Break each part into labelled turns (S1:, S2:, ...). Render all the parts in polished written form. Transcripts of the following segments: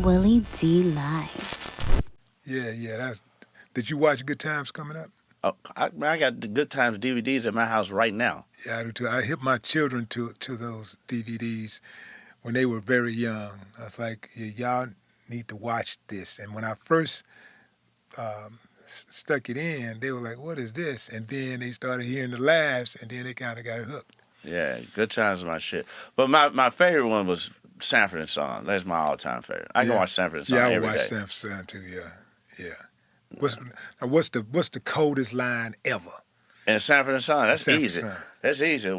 S1: Willie D Live.
S2: Yeah. Did you watch Good Times Coming Up?
S3: Oh, I got the Good Times DVDs at my house right now.
S2: Yeah, I do too. I hit my children to those DVDs when they were very young. I was like, yeah, y'all need to watch this. And when I first stuck it in, they were like, what is this? And then they started hearing the laughs, and then they kind of got hooked.
S3: Yeah, Good Times is my shit. But my favorite one was Sanford and Son. That's my all-time favorite. I can watch Sanford and Son every day.
S2: Yeah, I watch Sanford and Son too, yeah. What's the coldest line ever?
S3: And Sanford and Son, that's
S2: Sanford
S3: easy.
S2: Son.
S3: That's easy.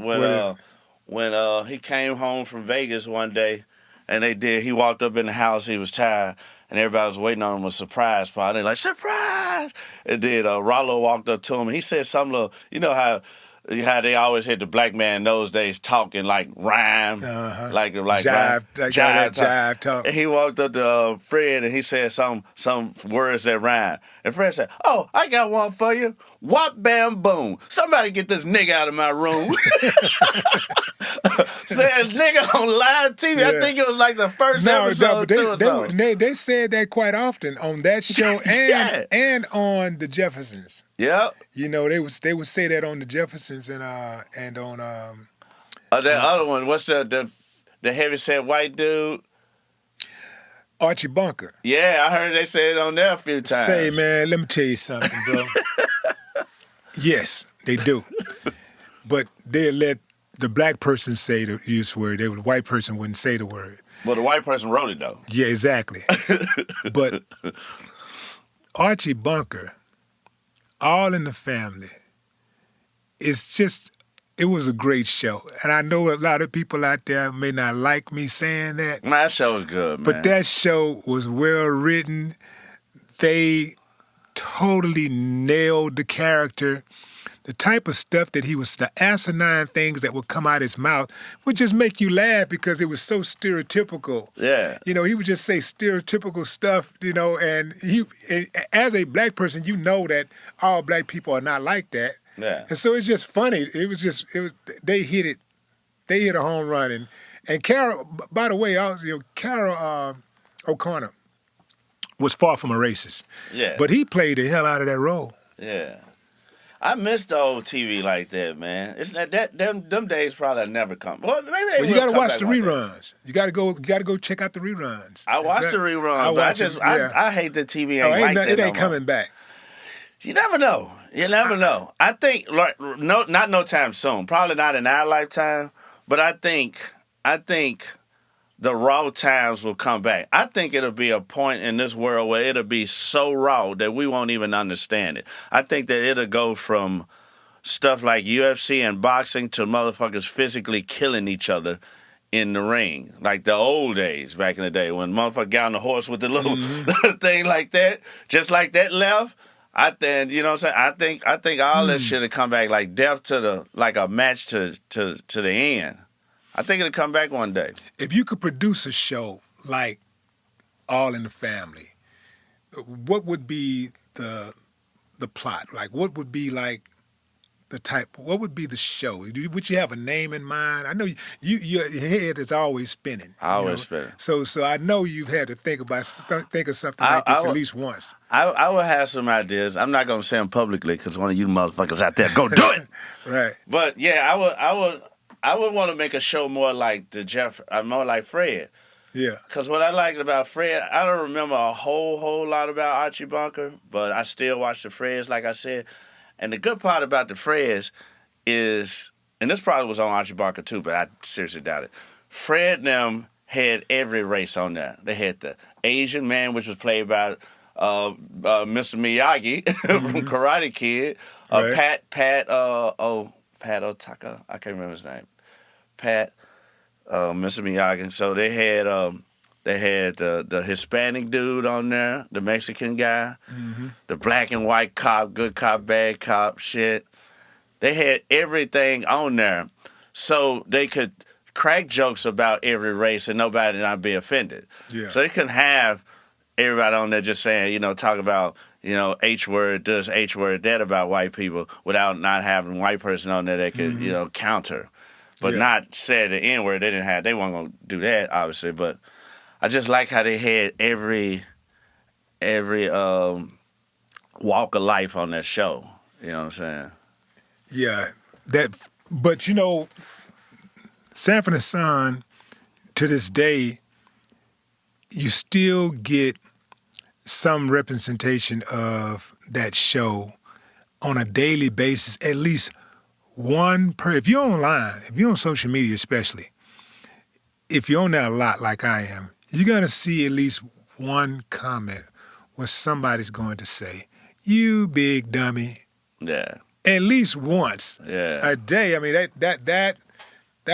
S3: When he came home from Vegas one day, and he walked up in the house, he was tired, and everybody was waiting on him a surprise party. They're like, surprise! And then Rollo walked up to him, and he said something little, you know how they always had the black man in those days talking like rhyme, like
S2: jive talk.
S3: And he walked up to Fred and he said some words that rhyme. And Fred said, "Oh, I got one for you. Whop bam boom. Somebody get this nigga out of my room." Said nigga on live TV. Yeah. I think it was like the first episode
S2: they said that quite often on that show and on the Jeffersons.
S3: Yep.
S2: You know, they would say that on the Jeffersons and on
S3: that other one. What's the heavyset white dude?
S2: Archie Bunker.
S3: Yeah, I heard they say it on there a few times.
S2: Say, man, let me tell you something, bro. Yes, they do. But they let the black person say the use word. The white person wouldn't say the word.
S3: Well, the white person wrote it, though.
S2: Yeah, exactly. But Archie Bunker, All in the Family, it was a great show. And I know a lot of people out there may not like me saying that.
S3: That show was good, man.
S2: But that show was well written. They totally nailed the character. The type of stuff that the asinine things that would come out his mouth would just make you laugh because it was so stereotypical.
S3: Yeah.
S2: You know, he would just say stereotypical stuff, you know, and as a black person, you know that all black people are not like that.
S3: Yeah.
S2: And so it's just funny. They hit a home run. And Carol, by the way, Carol O'Connor was far from a racist.
S3: Yeah.
S2: But he played the hell out of that role.
S3: Yeah. I miss the old TV like that, man. It's not them days probably never come. Well, maybe they will.
S2: You gotta watch the
S3: like
S2: reruns. You gotta go check out the reruns.
S3: I watched the reruns, but I hate the TV ain't like that.
S2: It ain't coming back.
S3: You never know. I think not no time soon. Probably not in our lifetime. But I think the raw times will come back. I think it'll be a point in this world where it'll be so raw that we won't even understand it. I think that it'll go from stuff like UFC and boxing to motherfuckers physically killing each other in the ring. Like the old days back in the day when motherfucker got on the horse with the little thing like that, just like that left. I think, you know what I'm saying? I think all that shit will come back like death like a match to the end. I think it'll come back one day.
S2: If you could produce a show like All in the Family, what would be the plot? Like, what would be like what would be the show? Would you have a name in mind? I know your head is always spinning.
S3: Always spinning.
S2: So I know you've had to think of something like this at least once.
S3: I will have some ideas. I'm not going to say them publicly because one of you motherfuckers out there go do it.
S2: Right.
S3: But yeah, I would want to make a show more like more like Fred.
S2: Yeah.
S3: Because what I liked about Fred, I don't remember a whole lot about Archie Bunker, but I still watch the Freds, like I said. And the good part about the Freds is, and this probably was on Archie Bunker too, but I seriously doubt it. Fred and them had every race on there. They had the Asian man, which was played by Mr. Miyagi from Karate Kid.
S2: Right.
S3: Pat Otaka. I can't remember his name. Pat, Mr. Miyagi. So they had the Hispanic dude on there, the Mexican guy, the black and white cop, good cop, bad cop shit. They had everything on there so they could crack jokes about every race and nobody not be offended.
S2: Yeah.
S3: So they couldn't have everybody on there just saying, talk about, H word this, H word that about white people without not having a white person on there that could, counter. But not say the N word. They weren't going to do that, obviously. But I just like how they had every walk of life on that show. You know what I'm saying?
S2: Yeah, but Sanford and Son, to this day, you still get some representation of that show on a daily basis. At least if you're online, if you're on social media especially, if you're on there a lot like I am, you're going to see at least one comment where somebody's going to say, "You big dummy."
S3: Yeah.
S2: At least once
S3: Yeah.
S2: a day. I mean, that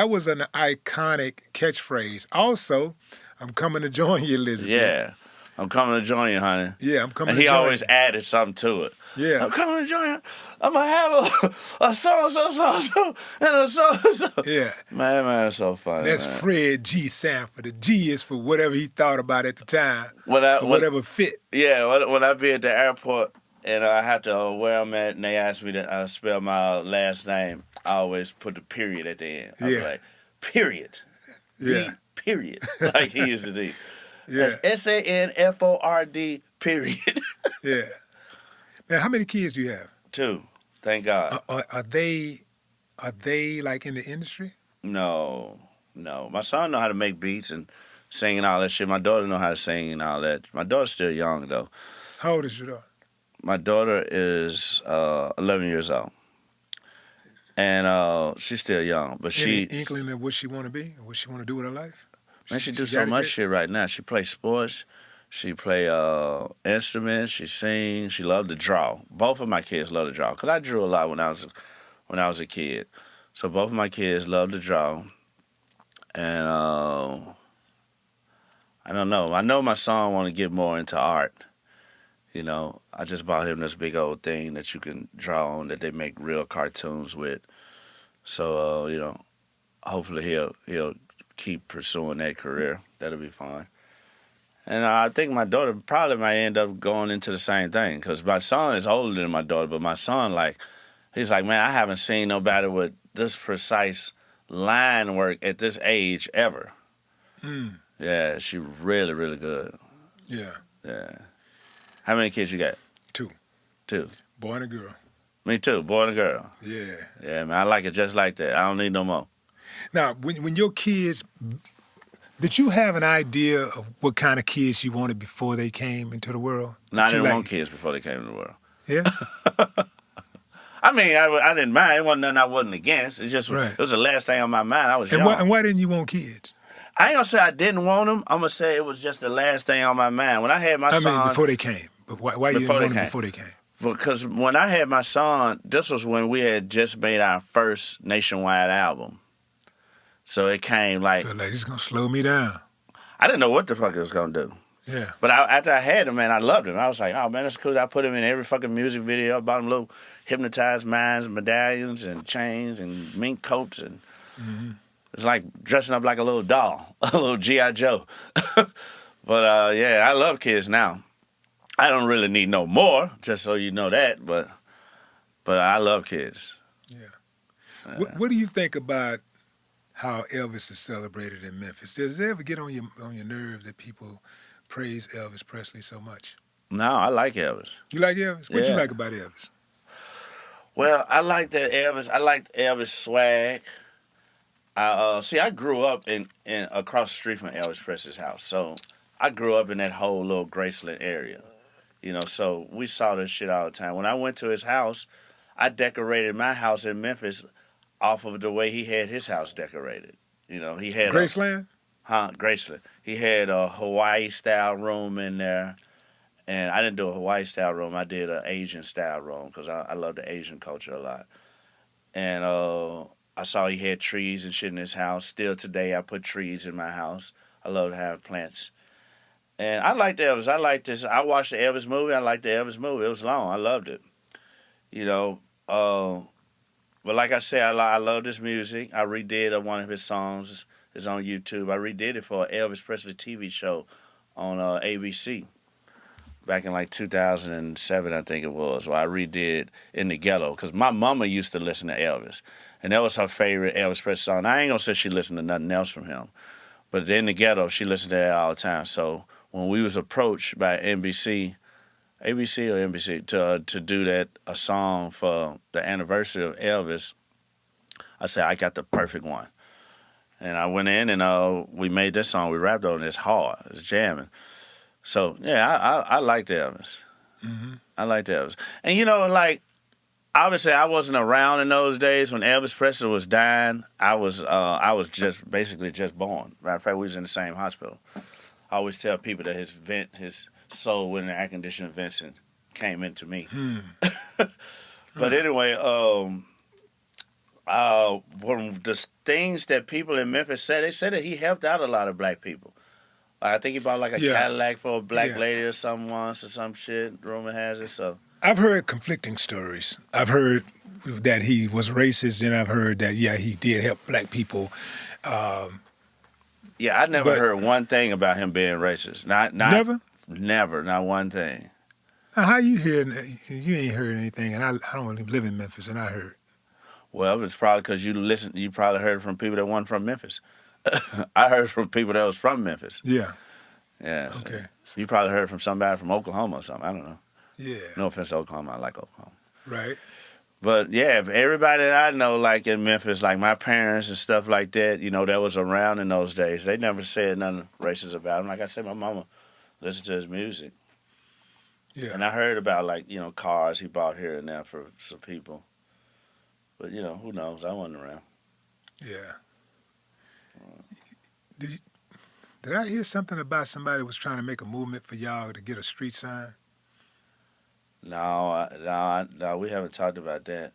S2: was an iconic catchphrase. Also, I'm coming to join you, Elizabeth.
S3: Yeah. I'm coming to join you, honey.
S2: Yeah, I'm coming
S3: And
S2: to
S3: he
S2: join
S3: always
S2: you.
S3: added something to it.
S2: Yeah.
S3: I'm coming to join you. I'm going to have a so-and-so, and a so-and-so.
S2: Yeah.
S3: Man, that's so funny.
S2: That's
S3: man.
S2: Fred G. Sanford. The G is for whatever he thought about at the time.
S3: When
S2: Whatever fit.
S3: Yeah, when I be at the airport and I have to where I'm at and they ask me to spell my last name, I always put the period at the end. I was like, period.
S2: Yeah.
S3: Period. Like he used to do.
S2: Yeah.
S3: That's SANFORD, period.
S2: Yeah. Now, how many kids do you have?
S3: 2. Thank God.
S2: Are they like in the industry?
S3: No. My son know how to make beats and sing and all that shit. My daughter know how to sing and all that. My daughter's still young, though.
S2: How old is your daughter?
S3: My daughter is 11 years old. And she's still young. But
S2: Any
S3: she
S2: inkling of what she want to be? What she want to do with her life?
S3: Man, she do so much shit right now. She play sports. She play instruments. She sings. She love to draw. Both of my kids love to draw. Because I drew a lot when I was a kid. So both of my kids love to draw. And I don't know. I know my son want to get more into art. You know, I just bought him this big old thing that you can draw on that they make real cartoons with. So, hopefully he'll keep pursuing that career. That'll be fine. And I think my daughter probably might end up going into the same thing because my son is older than my daughter, but my son, he's like, man, I haven't seen nobody with this precise line work at this age ever.
S2: Mm.
S3: Yeah, she really, really good.
S2: Yeah.
S3: Yeah. How many kids you got?
S2: 2.
S3: 2.
S2: Boy and a girl.
S3: Me too, boy and a girl.
S2: Yeah.
S3: Yeah, man, I like it just like that. I don't need no more.
S2: Now, when your kids, did you have an idea of what kind of kids you wanted before they came into the world?
S3: No, I didn't want kids before they came into the world.
S2: Yeah?
S3: I mean, I didn't mind. It wasn't nothing I wasn't against. It just
S2: Right.
S3: It was the last thing on my mind. I was young.
S2: And why didn't you want kids?
S3: I ain't gonna say I didn't want them. I'm gonna say it was just the last thing on my mind. When I had my son,
S2: I mean, before they came. But why you didn't want them before they came?
S3: Because when I had my son, this was when we had just made our first nationwide album. So it came
S2: I feel like it's going to slow me down.
S3: I didn't know what the fuck it was gonna do.
S2: Yeah.
S3: But after I had him, man, I loved him. I was like, oh, man, that's cool. I put him in every fucking music video. I bought him little hypnotized minds, medallions, and chains, and mink coats. And it's like dressing up like a little doll, a little G.I. Joe. But, yeah, I love kids now. I don't really need no more, just so you know that. But I love kids.
S2: Yeah. What do you think about how Elvis is celebrated in Memphis? Does it ever get on your nerves that people praise Elvis Presley so much?
S3: No, I like Elvis.
S2: You like Elvis? What do you
S3: Yeah.
S2: like about Elvis?
S3: Well, I like that Elvis. I like Elvis swag. I grew up in across the street from Elvis Presley's house, so I grew up in that whole little Graceland area. You know, so we saw this shit all the time. When I went to his house, I decorated my house in Memphis off of the way he had his house decorated. You know, he had
S2: Graceland?
S3: Graceland. He had a Hawaii-style room in there. And I didn't do a Hawaii-style room. I did an Asian-style room because I love the Asian culture a lot. And I saw he had trees and shit in his house. Still today, I put trees in my house. I love to have plants. And I liked Elvis. I liked this. I watched the Elvis movie. I liked the Elvis movie. It was long. I loved it. You know, but like I said, I love this music. I redid one of his songs. It's on YouTube. I redid it for an Elvis Presley TV show on ABC. Back in like 2007, I think it was, where I redid In the Ghetto. Because my mama used to listen to Elvis. And that was her favorite Elvis Presley song. I ain't going to say she listened to nothing else from him. But in the ghetto, she listened to that all the time. So when we was approached by ABC or NBC to do a song for the anniversary of Elvis, I said I got the perfect one. And I went in and we made this song. We rapped on it. It's hard. It's jamming. So yeah, I liked Elvis.
S2: Mm-hmm.
S3: I liked Elvis. And like obviously I wasn't around in those days when Elvis Presley was dying. I was just basically just born. Matter of fact, we was in the same hospital. I always tell people that his soul went in the air conditioning vents and came into me. But anyway, one of the things that people in Memphis said, they said that he helped out a lot of black people. I think he bought like a Cadillac for a black lady or something once or some shit. Rumor has it. So
S2: I've heard conflicting stories. I've heard that he was racist, and I've heard that he did help black people.
S3: Yeah, I never heard one thing about him being racist. Never, not one thing.
S2: Now, how you hear? You ain't heard anything, and I don't even live in Memphis, and I heard.
S3: Well, it's probably because you probably heard from people that weren't from Memphis. I heard from people that was from Memphis.
S2: Yeah.
S3: Yeah.
S2: Okay.
S3: So you probably heard from somebody from Oklahoma or something. I don't know.
S2: Yeah.
S3: No offense to Oklahoma. I like Oklahoma.
S2: Right.
S3: But yeah, everybody that I know, like in Memphis, like my parents and stuff like that, that was around in those days, they never said nothing racist about him. Like I said, my mama listened to his music.
S2: Yeah.
S3: And I heard about cars he bought here and there for some people. But who knows? I wasn't around.
S2: Yeah. Did I hear something about somebody was trying to make a movement for y'all to get a street sign?
S3: No, we haven't talked about that.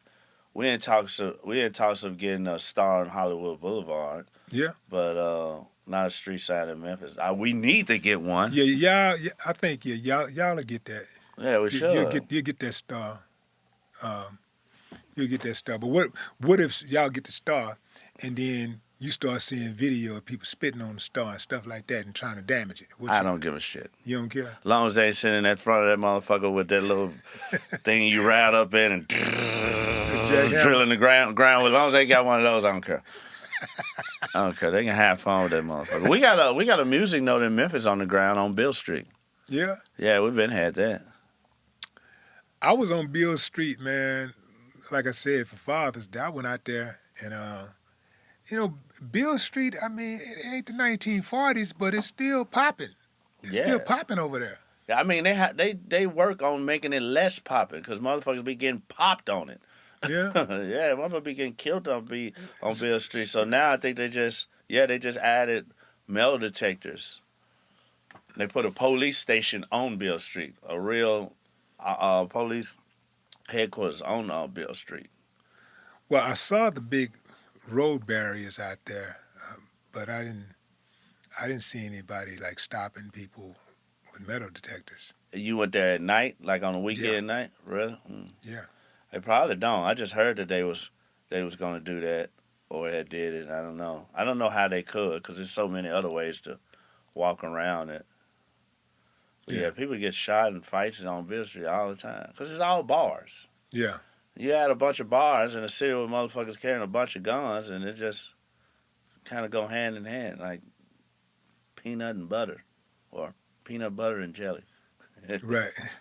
S3: We in talks of getting a star on Hollywood Boulevard.
S2: Yeah.
S3: But not a street sign in Memphis. We need to get one.
S2: Yeah, I think y'all will get that.
S3: Yeah, we should.
S2: You'll get that star. You'll get that star. But what if y'all get the star and then you start seeing video of people spitting on the star and stuff like that and trying to damage it?
S3: I don't give a shit.
S2: You don't care?
S3: As long as they ain't sitting in front of that motherfucker with that little thing you ride up in and drilling the ground with. As long as they got one of those, I don't care. I don't care. They can have fun with that motherfucker. We got a music note in Memphis on the ground on Beale Street.
S2: Yeah?
S3: Yeah, we've been had that.
S2: I was on Beale Street, man. Like I said, for Father's Day, I went out there and, Beale Street, I mean, it ain't the 1940s, but it's still popping. It's still popping over there.
S3: I mean, they work on making it less popping because motherfuckers be getting popped on it.
S2: Yeah?
S3: Yeah, motherfuckers be getting killed on Beale Street. So now I think they just added metal detectors. They put a police station on Beale Street, a real police headquarters on Beale Street.
S2: Well, I saw the big road barriers out there, but I didn't see anybody like stopping people with metal detectors.
S3: You went there at night, like on a weekend night, really?
S2: Yeah.
S3: They probably don't. I just heard that they was going to do that or had did it. I don't know. I don't know how they could because there's so many other ways to walk around it. But yeah, people get shot in fights on Beale Street all the time because it's all bars.
S2: Yeah.
S3: You had a bunch of bars in a city where motherfuckers carrying a bunch of guns, and it just kind of go hand in hand, like peanut and butter, or peanut butter and jelly.
S2: Right.